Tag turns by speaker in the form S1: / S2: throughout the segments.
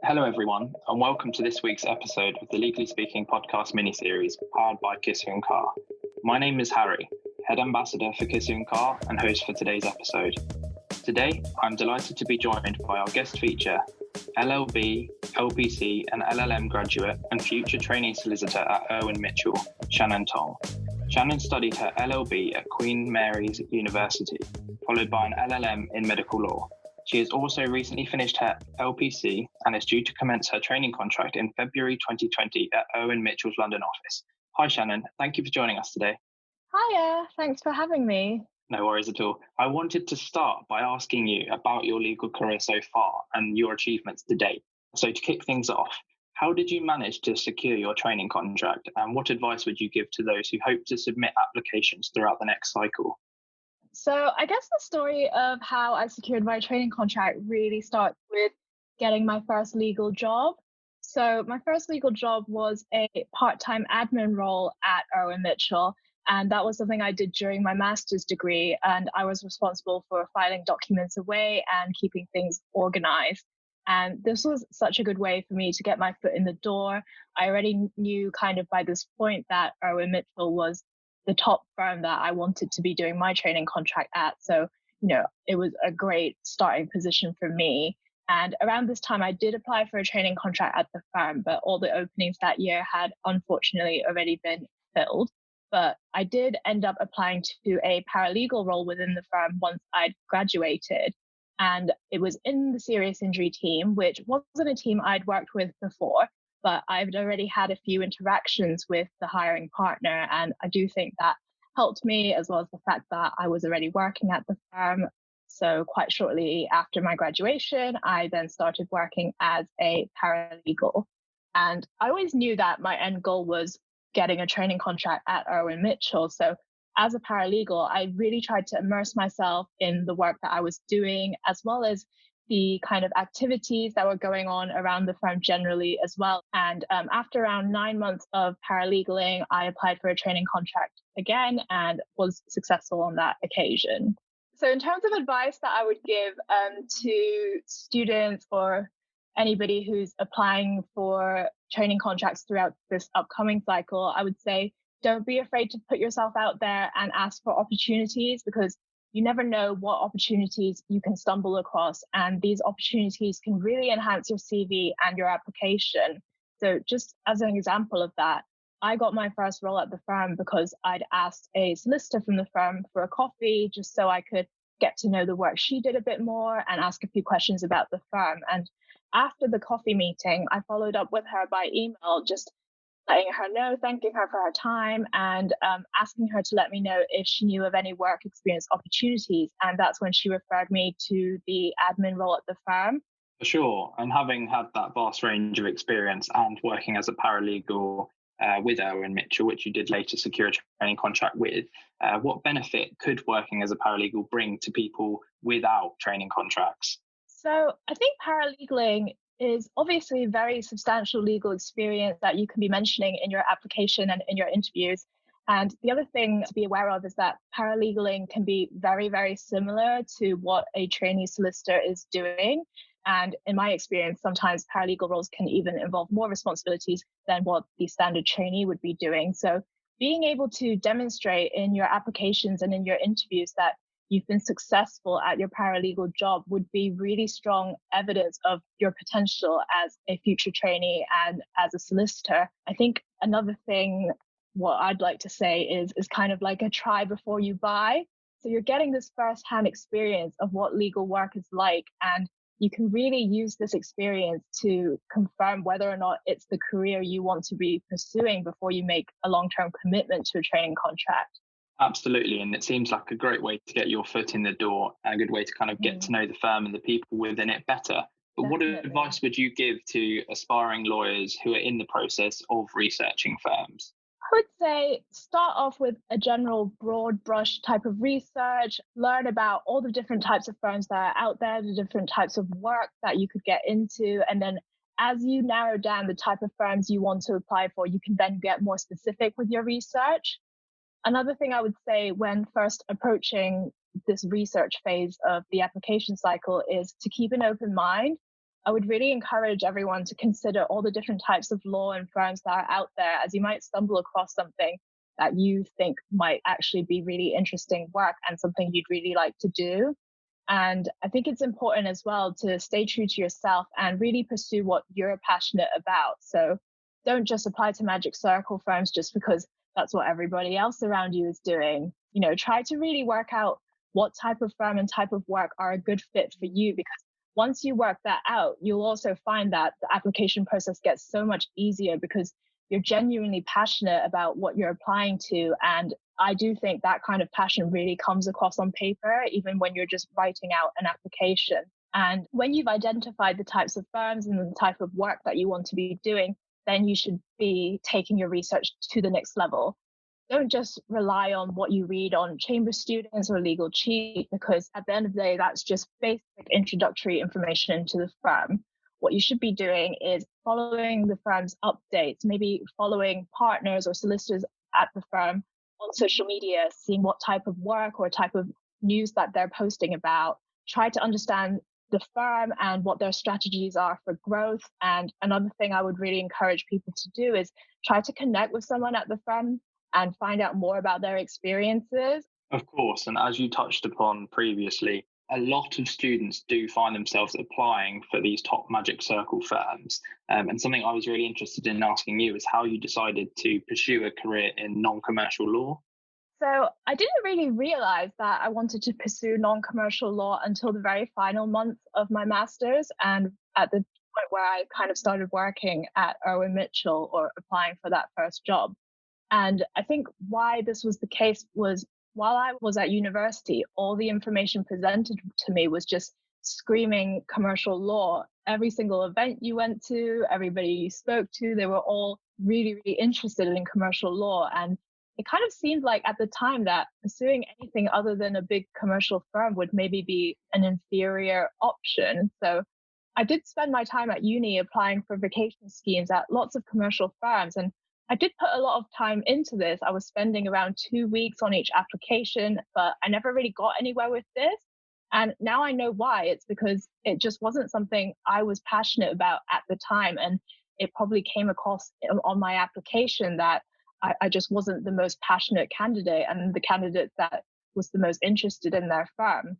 S1: Hello, everyone, and welcome to this week's episode of the Legally Speaking podcast miniseries powered by QMUL. My name is Harry, Head Ambassador for QMUL and host for today's episode. Today, I'm delighted to be joined by our guest feature, LLB, LPC, and LLM graduate and future trainee solicitor at Irwin Mitchell, Shannon Tong. Shannon studied her LLB at Queen Mary's University, followed by an LLM in medical law. She has also recently finished her LPC and is due to commence her training contract in February 2020 at Irwin Mitchell's London office. Hi, Shannon. Thank you for joining us today.
S2: Hiya, thanks for having me.
S1: No worries at all. I wanted to start by asking you about your legal career so far and your achievements to date. So to kick things off, how did you manage to secure your training contract, and what advice would you give to those who hope to submit applications throughout the next cycle?
S2: So I guess the story of how I secured my training contract really starts with getting my first legal job. So my first legal job was a part-time admin role at Irwin Mitchell. And that was something I did during my master's degree. And I was responsible for filing documents away and keeping things organized. And this was such a good way for me to get my foot in the door. I already knew kind of by this point that Irwin Mitchell was the top firm that I wanted to be doing my training contract at. So, it was a great starting position for me. And around this time, I did apply for a training contract at the firm, but all the openings that year had unfortunately already been filled. But I did end up applying to a paralegal role within the firm once I'd graduated. And it was in the serious injury team, which wasn't a team I'd worked with before, but I've already had a few interactions with the hiring partner. And I do think that helped me, as well as the fact that I was already working at the firm. So quite shortly after my graduation, I then started working as a paralegal. And I always knew that my end goal was getting a training contract at Irwin Mitchell. So as a paralegal, I really tried to immerse myself in the work that I was doing, as well as the kind of activities that were going on around the firm generally as well. And after around 9 months of paralegaling, I applied for a training contract again and was successful on that occasion. So in terms of advice that I would give to students or anybody who's applying for training contracts throughout this upcoming cycle, I would say don't be afraid to put yourself out there and ask for opportunities, because you never know what opportunities you can stumble across. And these opportunities can really enhance your CV and your application. So just as an example of that, I got my first role at the firm because I'd asked a solicitor from the firm for a coffee just so I could get to know the work she did a bit more and ask a few questions about the firm. And after the coffee meeting, I followed up with her by email, just letting her know, thanking her for her time, and asking her to let me know if she knew of any work experience opportunities. And that's when she referred me to the admin role at the firm.
S1: For sure. And having had that vast range of experience and working as a paralegal with Irwin Mitchell, which you did later secure a training contract with, what benefit could working as a paralegal bring to people without training contracts?
S2: So I think paralegaling is obviously a very substantial legal experience that you can be mentioning in your application and in your interviews. And the other thing to be aware of is that paralegaling can be very, very similar to what a trainee solicitor is doing. And in my experience, sometimes paralegal roles can even involve more responsibilities than what the standard trainee would be doing. So being able to demonstrate in your applications and in your interviews that you've been successful at your paralegal job would be really strong evidence of your potential as a future trainee and as a solicitor. I think another thing, what I'd like to say is kind of like a try before you buy. So you're getting this firsthand experience of what legal work is like, and you can really use this experience to confirm whether or not it's the career you want to be pursuing before you make a long-term commitment to a training contract.
S1: Absolutely. And it seems like a great way to get your foot in the door and a good way to kind of get to know the firm and the people within it better. But
S2: Definitely.
S1: What advice would you give to aspiring lawyers who are in the process of researching firms?
S2: I would say start off with a general broad brush type of research, learn about all the different types of firms that are out there, the different types of work that you could get into. And then as you narrow down the type of firms you want to apply for, you can then get more specific with your research. Another thing I would say when first approaching this research phase of the application cycle is to keep an open mind. I would really encourage everyone to consider all the different types of law and firms that are out there, as you might stumble across something that you think might actually be really interesting work and something you'd really like to do. And I think it's important as well to stay true to yourself and really pursue what you're passionate about. So don't just apply to Magic Circle firms just because that's what everybody else around you is doing. Try to really work out what type of firm and type of work are a good fit for you, because once you work that out, you'll also find that the application process gets so much easier because you're genuinely passionate about what you're applying to. And I do think that kind of passion really comes across on paper, even when you're just writing out an application. And when you've identified the types of firms and the type of work that you want to be doing, then you should be taking your research to the next level. Don't just rely on what you read on Chamber Students or Legal Cheat, because at the end of the day, that's just basic introductory information into the firm. What you should be doing is following the firm's updates, maybe following partners or solicitors at the firm on social media, seeing what type of work or type of news that they're posting about. Try to understand the firm and what their strategies are for growth. And another thing I would really encourage people to do is try to connect with someone at the firm and find out more about their experiences.
S1: Of course, and as you touched upon previously, a lot of students do find themselves applying for these top Magic Circle firms. And something I was really interested in asking you is how you decided to pursue a career in non-commercial law.
S2: So I didn't really realize that I wanted to pursue non-commercial law until the very final month of my master's, and at the point where I kind of started working at Irwin Mitchell or applying for that first job. And I think why this was the case was while I was at university, all the information presented to me was just screaming commercial law. Every single event you went to, everybody you spoke to, they were all really, really interested in commercial law. And it kind of seemed like at the time that pursuing anything other than a big commercial firm would maybe be an inferior option. So I did spend my time at uni applying for vacation schemes at lots of commercial firms, and I did put a lot of time into this. I was spending around 2 weeks on each application, but I never really got anywhere with this. And now I know why. It's because it just wasn't something I was passionate about at the time. And it probably came across on my application that I just wasn't the most passionate candidate and the candidate that was the most interested in their firm.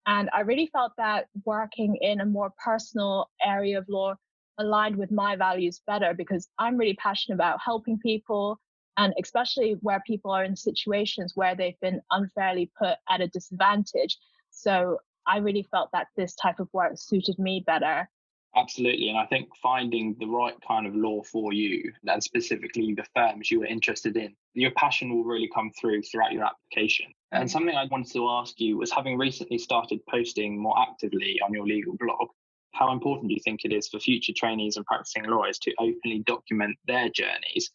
S2: And I really felt that working in a more personal area of law aligned with my values better, because I'm really passionate about helping people, and especially where people are in situations where they've been unfairly put at a disadvantage. So I really felt that this type of work suited me better.
S1: Absolutely. And I think finding the right kind of law for you, and specifically the firms you were interested in, your passion will really come through throughout your application. And something I wanted to ask you was, having recently started posting more actively on your legal blog, how important do you think it is for future trainees and practicing lawyers to openly document their journeys,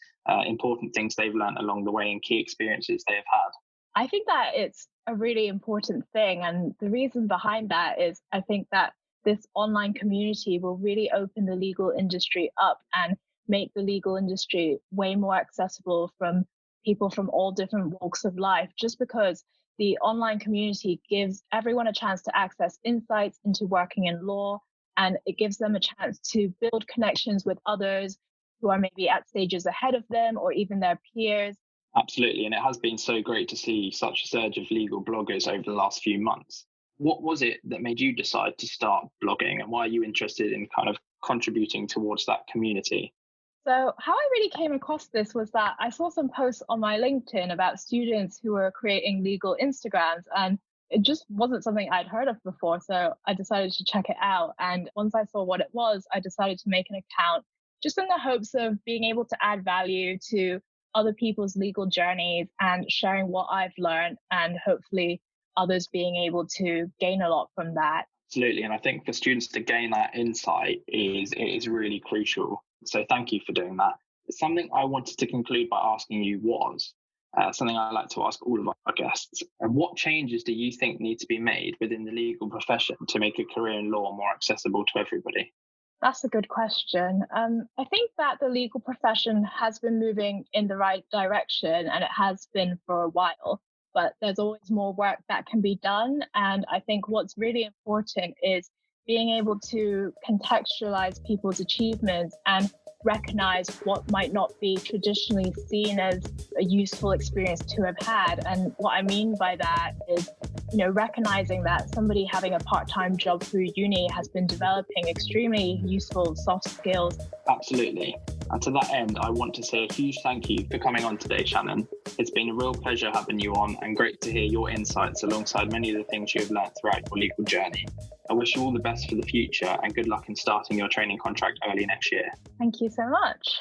S1: important things they've learned along the way and key experiences they have had?
S2: I think that it's a really important thing. And the reason behind that is I think that this online community will really open the legal industry up and make the legal industry way more accessible from people from all different walks of life, just because the online community gives everyone a chance to access insights into working in law, and it gives them a chance to build connections with others who are maybe at stages ahead of them or even their peers.
S1: Absolutely. And it has been so great to see such a surge of legal bloggers over the last few months. What was it that made you decide to start blogging, and why are you interested in kind of contributing towards that community?
S2: So, how I really came across this was that I saw some posts on my LinkedIn about students who were creating legal Instagrams, and it just wasn't something I'd heard of before. So, I decided to check it out. And once I saw what it was, I decided to make an account just in the hopes of being able to add value to other people's legal journeys and sharing what I've learned, and hopefully others being able to gain a lot from that.
S1: Absolutely. And I think for students to gain that insight is really crucial. So thank you for doing that. Something I wanted to conclude by asking you was something I like to ask all of our guests. And what changes do you think need to be made within the legal profession to make a career in law more accessible to everybody?
S2: That's a good question. I think that the legal profession has been moving in the right direction, and it has been for a while, but there's always more work that can be done. And I think what's really important is being able to contextualize people's achievements and recognize what might not be traditionally seen as a useful experience to have had. And what I mean by that is, recognizing that somebody having a part-time job through uni has been developing extremely useful soft skills.
S1: Absolutely. And to that end, I want to say a huge thank you for coming on today, Shannon. It's been a real pleasure having you on and great to hear your insights alongside many of the things you have learned throughout your legal journey. I wish you all the best for the future and good luck in starting your training contract early next year.
S2: Thank you so much.